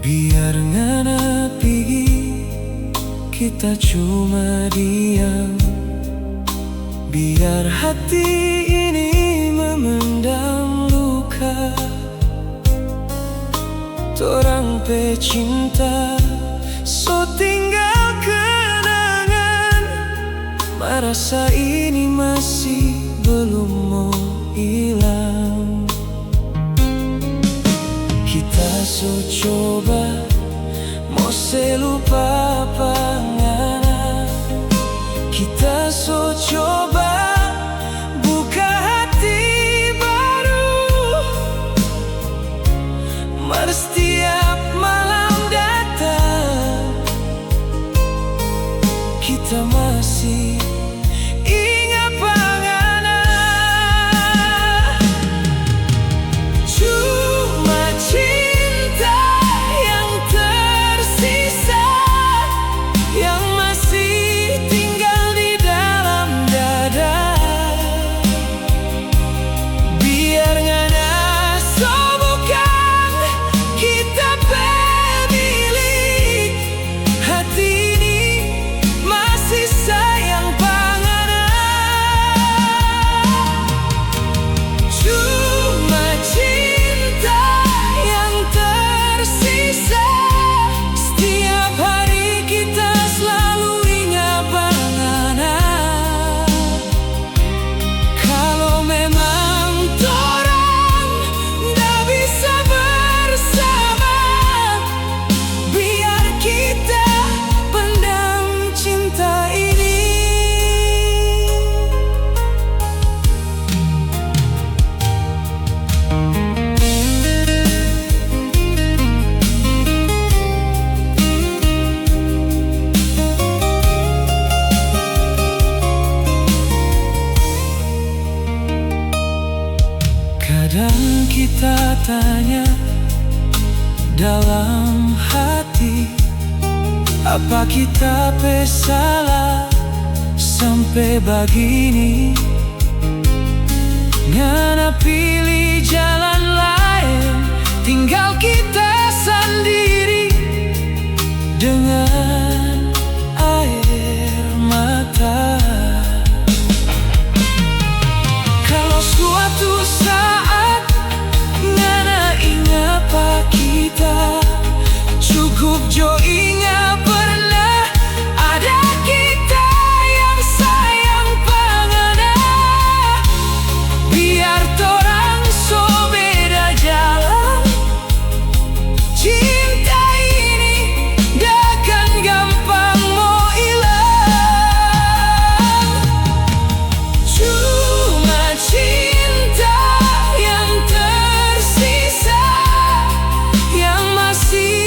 Biar ngana pergi, kita cuma diam. Biar hati ini memendam luka. Torang pe cinta, so tinggal kenangan. Merasa ini masih belum mau hilang. Kita so coba, mau se lupa panganan. Kita so coba buka hati baru. Setiap malam datang, kita masih ingat panganan. Cuma cinta yang tersisa, yang masih tinggal di dalam dada. Biar ngana sobukan, kita pemilik hati ini masih sayang panganan. Cuma cinta yang tersisa, setiap hari kita selalu ingat panganan. Kalau memang torang nggak bisa bersama, biar kita pendam cinta ini. Kadang kita tanya dalam hati, apa kita pe salah sampai begini? Ngana pilih jalan lain, tinggal kita sendiri dengan air mata. Kalau suatu saat ngana ingat pak kita, cukup jo ingat pernah ada kita yang sayang panganan. Biar torang so beda jalan, cinta ini takkan gampang mau hilang. Cuma cinta yang tersisa, yang masih